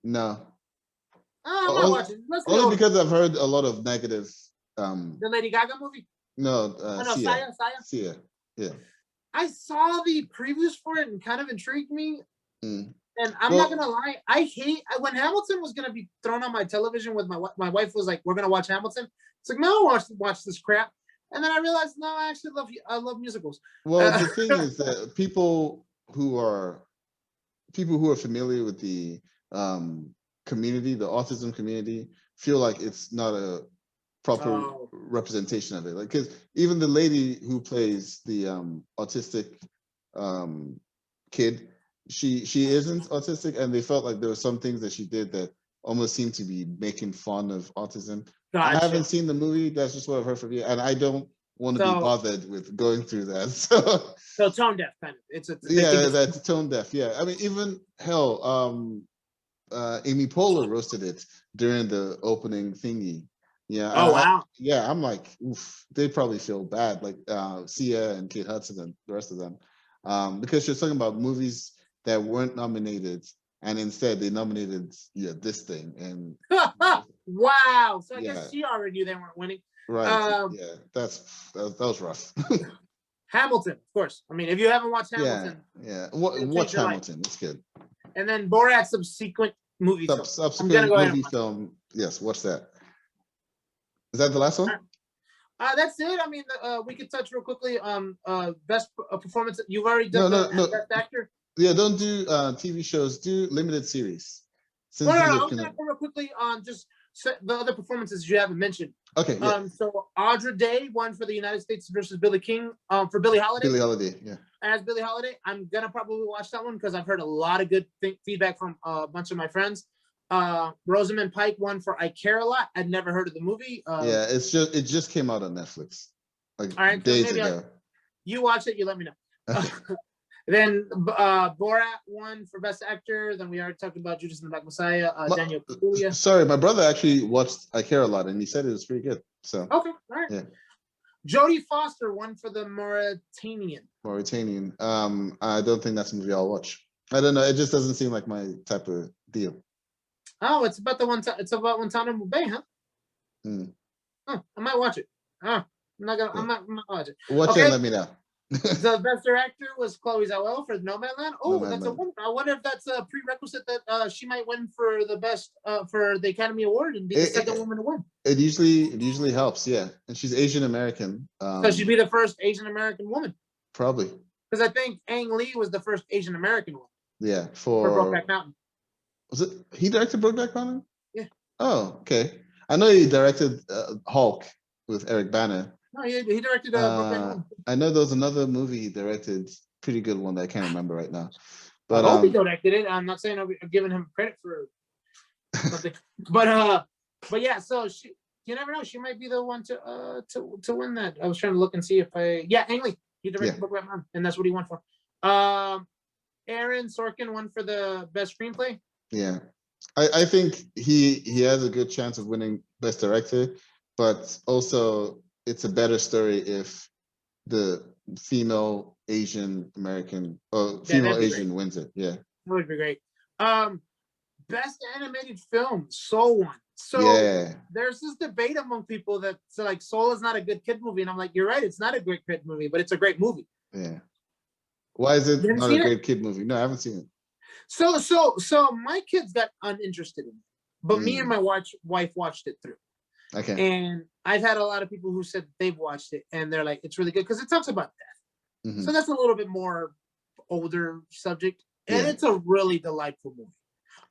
No. Oh, I might watch it. Only because I've heard a lot of negative. The Lady Gaga movie? No, Sia. Sia. Yeah. I saw the previews for it and kind of intrigued me. And I'm not gonna lie, I hate when Hamilton was gonna be thrown on my television with my wife was like, "We're gonna watch Hamilton." It's like, no, watch this crap. And then I realized, no, I actually love musicals. Well, the thing is that people who are familiar with the community, the autism community, feel like it's not a proper representation of it. Like, because even the lady who plays the autistic kid, she isn't autistic, and they felt like there were some things that she did that almost seemed to be making fun of autism. Gotcha. I haven't seen the movie. That's just what I've heard from you, and I don't want to be bothered with going through that. So tone deaf, kind of. That's tone deaf. Yeah, I mean, even hell, Amy Poehler roasted it during the opening thingy. Yeah. Oh wow. I'm like, oof, they probably feel bad, like Sia and Kate Hudson and the rest of them, because you're talking about movies that weren't nominated, and instead they nominated this thing. And wow. So I guess she already knew they weren't winning. Right. That was rough. Hamilton, of course. I mean, if you haven't watched Hamilton, watch Hamilton. Life. It's good. And then Borat's subsequent movie film. Subsequent movie film. Yes, watch that. Is that the last one? That's it. I mean, we could touch real quickly on best performance. You've already done best actor. Yeah, don't do TV shows. Do limited series. No. I'm going to go real quickly on just the other performances you haven't mentioned. Okay. Yeah. So Audra Day won for the United States versus Billie King. For Billie Holiday. Billie Holiday. Yeah. As Billie Holiday, I'm gonna probably watch that one because I've heard a lot of good feedback from a bunch of my friends. Rosamund Pike won for I Care a Lot. I'd never heard of the movie. It just came out on Netflix like days ago. You watch it, you let me know. Then Borat won for Best Actor. Then we already talked about Judas and the Black Messiah. Daniel Kaluuya. Sorry, my brother actually watched I Care a Lot, and he said it was pretty good. So okay, all right. Yeah. Jodie Foster won for the Mauritanian. I don't think that's a movie I'll watch. I don't know. It just doesn't seem like my type of deal. Oh, it's about Guantanamo Bay, huh? Oh, I might watch it. Oh, I'm not watch it. Watch it and let me know. The best director was Chloe Zhao for Nomadland. Oh, that's a woman. I wonder if that's a prerequisite that she might win for the best for the Academy Award and be the second woman to win. It usually helps, yeah. And she's Asian American. So she'd be the first Asian American woman. Probably. Because I think Ang Lee was the first Asian American one. Yeah, for Brokeback Mountain. Was it he directed Brokeback Mountain? Yeah. Oh, okay. I know he directed Hulk with Eric Bana. No, he directed Brokeback Mountain. I know there was another movie he directed, pretty good one that I can't remember right now. But I hope he directed it. I'm not saying I'm giving him credit for something, but yeah. So you never know. She might be the one to win that. I was trying to look and see if Ang Lee. He directed Brokeback Mountain, and that's what he won for. Aaron Sorkin won for the best screenplay. Yeah, I think he has a good chance of winning best director, but also it's a better story if the female Asian American or female Asian wins it. Yeah, that would be great. Best animated film, Soul won. So there's this debate among people that like Soul is not a good kid movie, and I'm like, you're right, it's not a great kid movie, but it's a great movie. Yeah. Why is it not a great kid movie? No, I haven't seen it. So my kids got uninterested in it, but me and my wife watched it through. Okay. And I've had a lot of people who said they've watched it and they're like, it's really good because it talks about death. So that's a little bit more older subject, and it's a really delightful movie.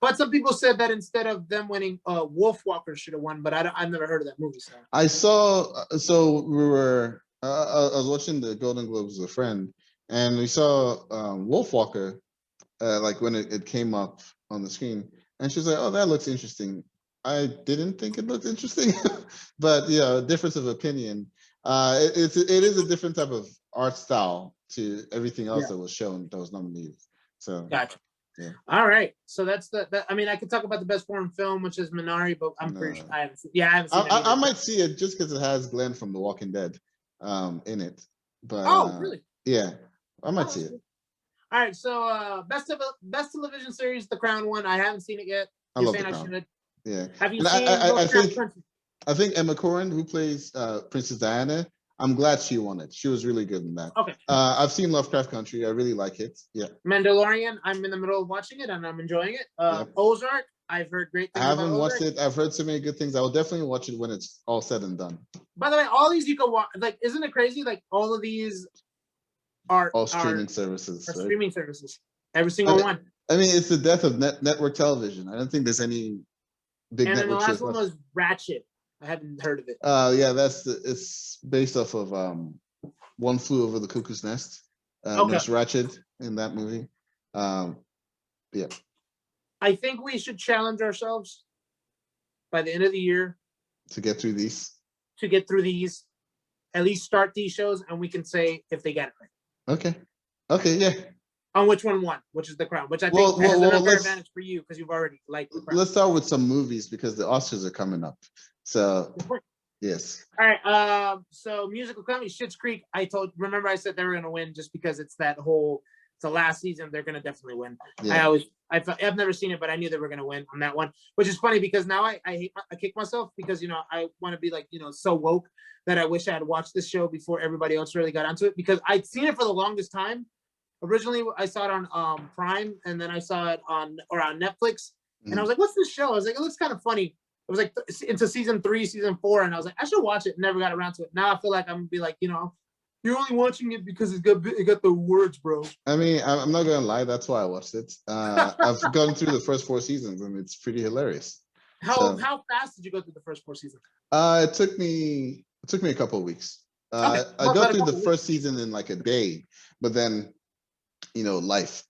But some people said that instead of them winning, Wolfwalker should have won, but I've never heard of that movie. So I saw. So we were. I was watching the Golden Globes with a friend, and we saw Wolfwalker, like when it came up on the screen, and she was like, "Oh, that looks interesting." I didn't think it looked interesting, but difference of opinion. It is a different type of art style to everything else that was shown, that was nominated. So gotcha. Yeah. All right. So that's I mean, I could talk about the best foreign film, which is Minari, but I'm pretty sure I haven't seen it. I might see it just because it has Glenn from The Walking Dead in it. But really? Yeah, I might see it. All right. So best television series, The Crown won. I haven't seen it yet. I You're love saying The I Crown. should. Yeah, Have you and seen Lovecraft Country? I think Emma Corrin, who plays Princess Diana, I'm glad she won it. She was really good in that. Okay. I've seen Lovecraft Country. I really like it. Yeah. Mandalorian, I'm in the middle of watching it and I'm enjoying it. Yep. Ozark, I've heard great I things about haven't watched Ozark. it. I've heard so many good things. I will definitely watch it when it's all said and done. By the way, all these you can watch. Like, isn't it crazy? Like, all of these are All streaming services. are Right? streaming services. Every single one. I mean, it's the death of network television. I don't think there's any big And then the network last shows one left. was Ratchet. I haven't heard of it. Yeah, it's based off of One Flew Over the Cuckoo's Nest. Okay. Nurse Ratched in that movie. Yeah. I think we should challenge ourselves by the end of the year To get through these. to get through these, at least start these shows, and we can say if they get it right. Okay. Okay, yeah. On which one won, which is The Crown, which I think has an unfair advantage for you because you've already liked The Crown. Let's start with some movies because the Oscars are coming up. So, yes. All right. So musical comedy, Schitt's Creek. Remember I said they were going to win just because it's the last season. They're going to definitely win. Yeah. I've never seen it, but I knew they were going to win on that one, which is funny because now I kick myself because, I want to be like, so woke that I wish I had watched this show before everybody else really got onto it because I'd seen it for the longest time. Originally, I saw it on Prime, and then I saw it on Netflix, and I was like, "What's this show?" I was like, "It looks kind of funny." It was like into season 3, season 4, and I was like, "I should watch it." Never got around to it. Now I feel like I'm gonna be like, you're only watching it because it got the words, bro. I mean, I'm not gonna lie. That's why I watched it. I've gone through the first 4 seasons, and it's pretty hilarious. How fast did you go through the first 4 seasons? It took me a couple of weeks. I got through the first season in like a day, but then. Life.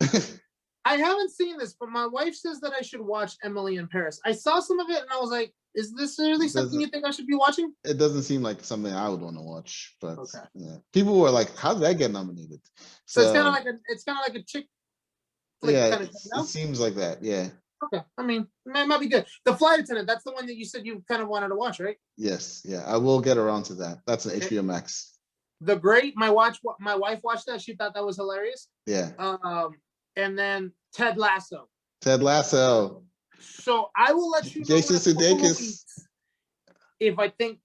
I haven't seen this, but my wife says that I should watch Emily in Paris. I saw some of it and I was like, is this really something you think I should be watching? It doesn't seem like something I would want to watch, but yeah. People were like, how did that get nominated? So it's kind of like a chick flick kind of thing, no? It seems like that, yeah. Okay. I mean, it might be good. The Flight Attendant, that's the one that you said you kind of wanted to watch, right? Yes, yeah. I will get around to that. That's an HBO Max. The Great, my wife watched that. She thought that was hilarious. Yeah. And then Ted Lasso. So I will let you know Jason Sudeikis. if I think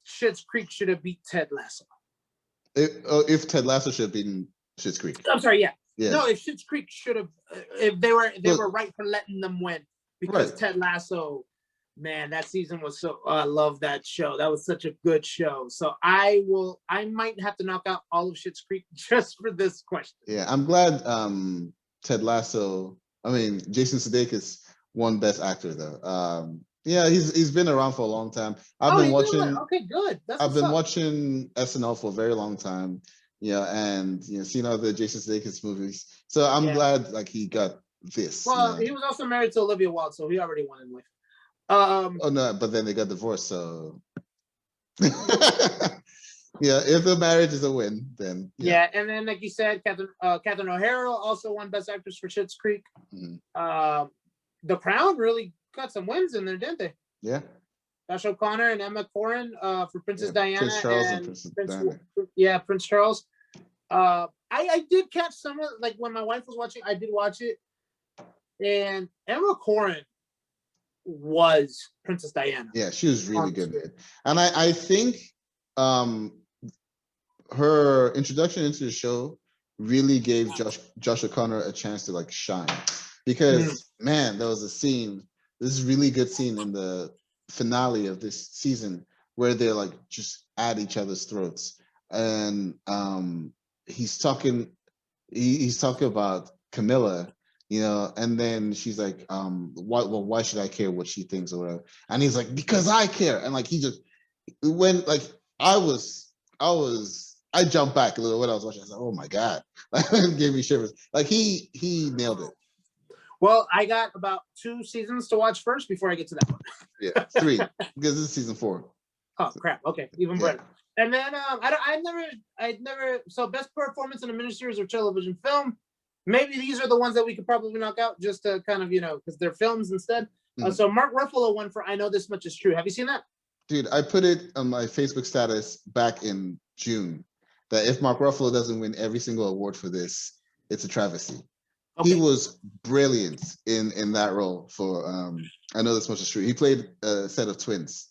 Schitt's Creek should have beat Ted Lasso. If Ted Lasso should have beaten Schitt's Creek. I'm sorry, yeah. No, if Schitt's Creek should have, if they were right for letting them win because Ted Lasso. Man, that season was I love that show. That was such a good show. So I might have to knock out all of Schitt's Creek just for this question. Yeah, I'm glad Ted Lasso, Jason Sudeikis won Best Actor though. Yeah, he's been around for a long time. I've been watching good. I've been watching SNL for a very long time. And seeing all the Jason Sudeikis movies. So I'm glad he got this. Well, he was also married to Olivia Wilde, so he already won in life. Oh no, but then they got divorced, so yeah, if the marriage is a win, then and then like you said, Catherine O'Hara also won Best Actress for Schitt's Creek. Mm-hmm. The Crown really got some wins in there, didn't they? Yeah. Josh O'Connor and Emma Corrin for Princess Diana Prince Charles and Princess Diana. Prince Charles. I did catch some of when my wife was watching, I did watch it, and Emma Corrin was Princess Diana. Yeah, she was really good at it. And I think her introduction into the show really gave Josh O'Connor a chance to shine. Because man, there was a scene, this is really good scene in the finale of this season where they're just at each other's throats. And he's talking about Camilla. And then she's like, why should I care what she thinks or whatever? And he's like, because I care. And he just when I jumped back a little when I was watching. I was like, oh my God. It gave me shivers. He nailed it. Well, I got about 2 seasons to watch first before I get to that one. Yeah, 3, because this is season 4. Oh crap. Okay, even better. And then I never so best performance in a miniseries or television film. Maybe these are the ones that we could probably knock out just to kind of, because they're films instead. So Mark Ruffalo won for I Know This Much Is True. Have you seen that? Dude, I put it on my Facebook status back in June that if Mark Ruffalo doesn't win every single award for this, it's a travesty. He Okay. was brilliant in that role for I know this much is true. He played a set of twins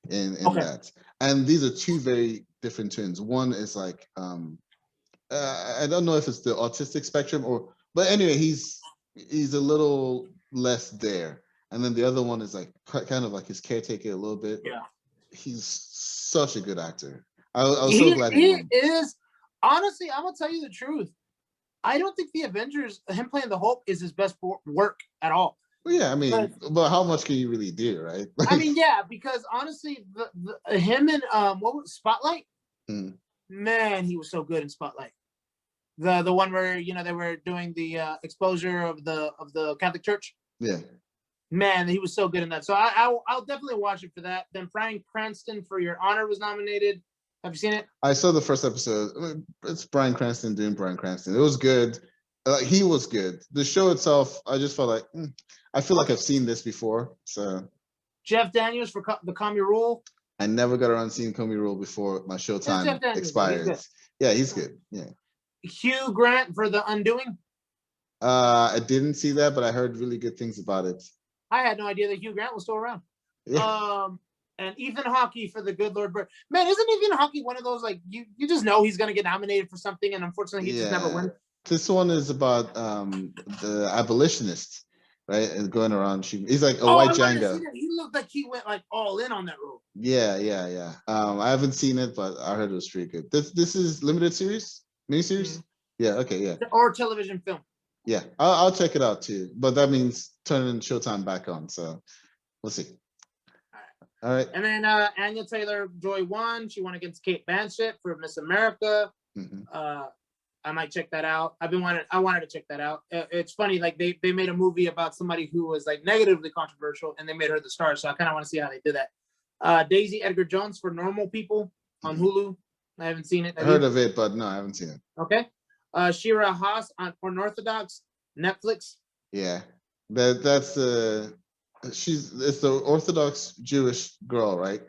in Okay. that. And these are two very different twins. One is like I don't know if it's the autistic spectrum but anyway, he's a little less there. And then the other one is like kind of like his caretaker a little bit. Yeah. He's such a good actor. I was so He glad he won. is, honestly, I'm gonna tell you the truth. I don't think the Avengers, him playing the Hulk, is his best work at all. Well, yeah, I mean, But but how much can you really do, right? I mean, yeah, because honestly, the him and what was Spotlight? Mm. Man, he was so good in Spotlight. The one where they were doing the exposure of the Catholic Church. Yeah. Man, he was so good in that. So I'll definitely watch it for that. Then Bryan Cranston for Your Honor was nominated. Have you seen it? I saw the first episode. I mean, it's Bryan Cranston doing Bryan Cranston. It was good. He was good. The show itself, I just felt like I feel like I've seen this before. So Jeff Daniels for the Comedy Rule. I never got around seeing Comey Rule before my showtime expired. Yeah, he's good. Yeah. Hugh Grant for The Undoing. I didn't see that, but I heard really good things about it. I had no idea that Hugh Grant was still around. Yeah. And Ethan Hawke for The Good Lord Bird. Man, isn't Ethan Hawke one of those, like, you just know he's gonna get nominated for something, and unfortunately he just never wins? This one is about the abolitionist, right? And going around shooting. He's like a white Django. He looked like he went like all in on that role. Yeah. I haven't seen it, but I heard it was pretty good. This is limited series, miniseries. Mm-hmm. Yeah. Okay. Yeah. Or television film. Yeah, I'll check it out too. But that means turning Showtime back on. So we'll see. All right. And then Anya Taylor-Joy won. She won against Kate Blanchett for Miss America. Mm-hmm. I might check that out. I wanted to check that out. It's funny, like they made a movie about somebody who was like negatively controversial, and they made her the star. So I kind of want to see how they did that. Daisy Edgar Jones for Normal People on Hulu. I haven't seen it. I heard of it, but no, I haven't seen it. Okay. Shira Haas on Unorthodox, Netflix. Yeah, it's the Orthodox Jewish girl, right?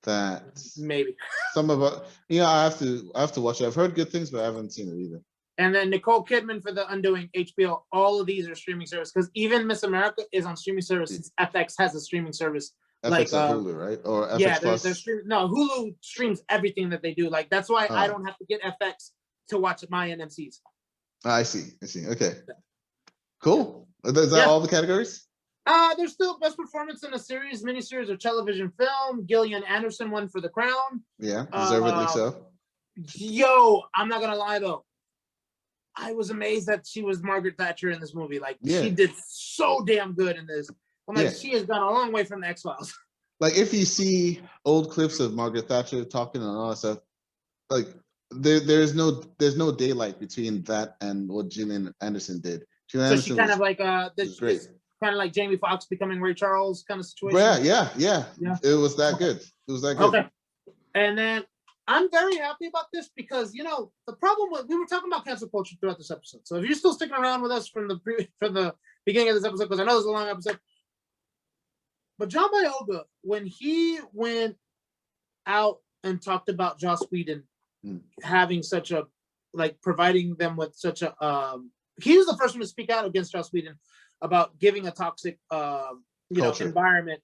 That maybe some about I have to watch it. I've heard good things, but I haven't seen it either. And then Nicole Kidman for The Undoing, HBO. All of these are streaming service because even Miss America is on streaming service since FX has a streaming service. FX like Hulu, right? Or FX yeah, Plus? They're no, Hulu streams everything that they do. Like that's why I don't have to get FX to watch my NMCs. I see. Okay. Cool. Is that all the categories? There's still best performance in a series, miniseries, or television film. Gillian Anderson won for The Crown. Yeah, deservedly so. Yo, I'm not gonna lie though. I was amazed that she was Margaret Thatcher in this movie. Like she did so damn good in this. I'm like, she has gone a long way from the X-Files. Like if you see old clips of Margaret Thatcher talking and all that stuff, like there's no daylight between that and what Gillian Anderson did. So she kind of like kind of like Jamie Foxx becoming Ray Charles kind of situation. Yeah. It was that good. It was that good. Okay. And then I'm very happy about this because the problem we were talking about cancel culture throughout this episode. So if you're still sticking around with us from the beginning of this episode, because I know this is a long episode, but John Boyega, when he went out and talked about Joss Whedon having such a providing them with such a he was the first one to speak out against Joss Whedon about giving a toxic environment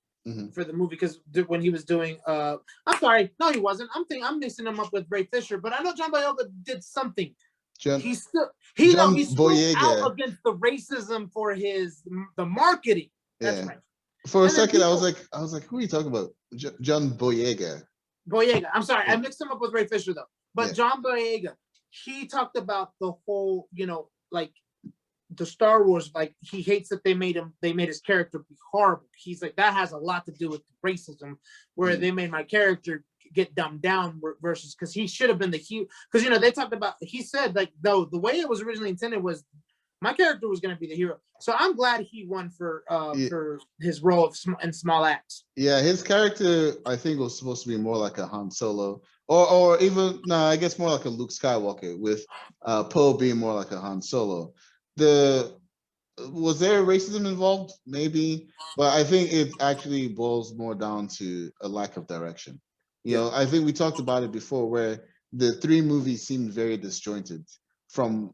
for the movie because when he was doing I'm sorry, no he wasn't. I'm mixing him up with Ray Fisher, but I know John Boyega did something. He's still out against the racism for the marketing. That's right. For a second, I was like, who are you talking about? John Boyega. I'm sorry, I mixed him up with Ray Fisher though. But John Boyega, he talked about the whole, the Star Wars, he hates that they made his character be horrible. He's like, that has a lot to do with racism, where they made my character get dumbed down versus because he should have been the hero. Because they talked about, he said the way it was originally intended was my character was going to be the hero. So I'm glad he won for his role in Small Axe. Yeah, his character I think was supposed to be more like a Han Solo, or even I guess more like a Luke Skywalker, with Poe being more like a Han Solo. Was there racism involved? Maybe, but I think it actually boils more down to a lack of direction. I think we talked about it before, where the three movies seemed very disjointed. from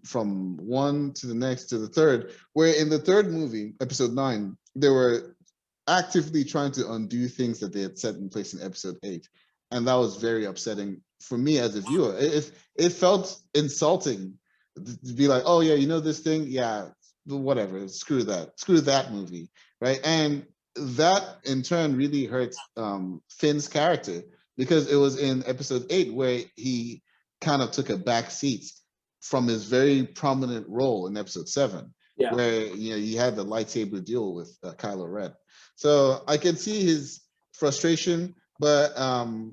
one to the next to the third, where in the third movie, episode 9, they were actively trying to undo things that they had set in place in episode 8, and that was very upsetting for me as a viewer. It felt insulting to be like, oh yeah, you know this thing, yeah, whatever, screw that movie, right? And that in turn really hurt Finn's character, because it was in episode 8 where he kind of took a back seat from his very prominent role in episode 7, Yeah. where he had the lightsaber deal with Kylo Ren. So I can see his frustration, but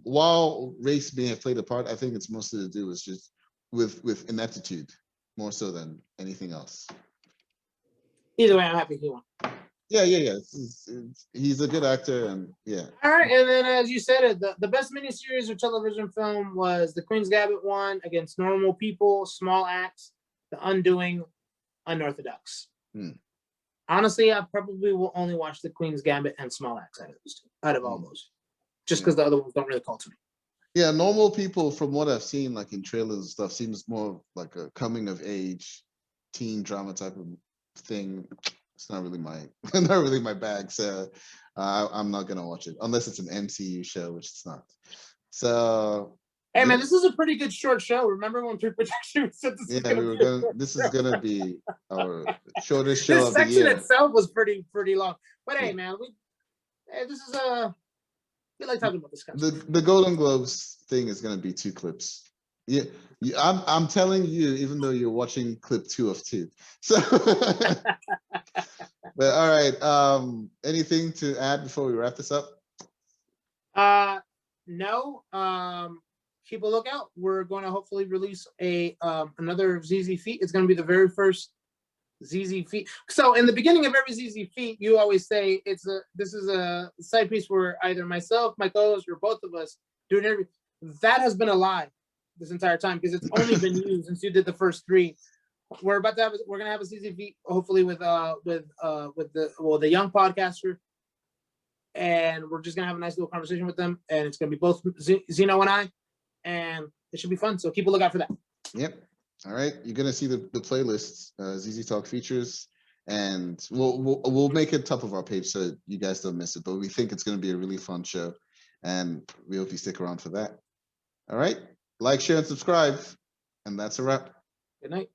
while race may have played a part, I think it's mostly to do with just with ineptitude more so than anything else. Either way, I'm happy he won. Yeah. He's a good actor, and yeah. All right, and then as you said, the best miniseries or television film was The Queen's Gambit one against Normal People, Small Acts, The Undoing, Unorthodox. Honestly, I probably will only watch The Queen's Gambit and Small Acts out of all those, just because the other ones don't really call to me. Yeah, Normal People, from what I've seen, like in trailers and stuff, seems more like a coming of age teen drama type of thing. It's not really my bag, so I'm not gonna watch it unless it's an MCU show, which it's not. So hey man, this is a pretty good short show. Remember when pre-production said this? Yeah, this is gonna be our shortest show of the year. This section itself was pretty long, but hey man, we like talking about this kind of stuff. The Golden Globes thing is gonna be 2 clips. Yeah, I'm telling you, even though you're watching clip 2 of 2. So, but all right. Anything to add before we wrap this up? No. Keep a lookout. We're going to hopefully release another ZZ feat. It's going to be the very first ZZ feat. So in the beginning of every ZZ feat, you always say this is a side piece where either myself, my co-host, or both of us do an interview. That has been a lie this entire time, because it's only been you since you did the first 3. We're gonna have a ZZ feat hopefully with the young podcaster, and we're just gonna have a nice little conversation with them, and it's gonna be both Zino and I, and it should be fun. So keep a lookout for that. Yep. All right, you're gonna see the playlists, ZZ Talk features, and we'll make it top of our page so you guys don't miss it. But we think it's gonna be a really fun show, and we hope you stick around for that. All right, like, share, and subscribe, and that's a wrap. Good night.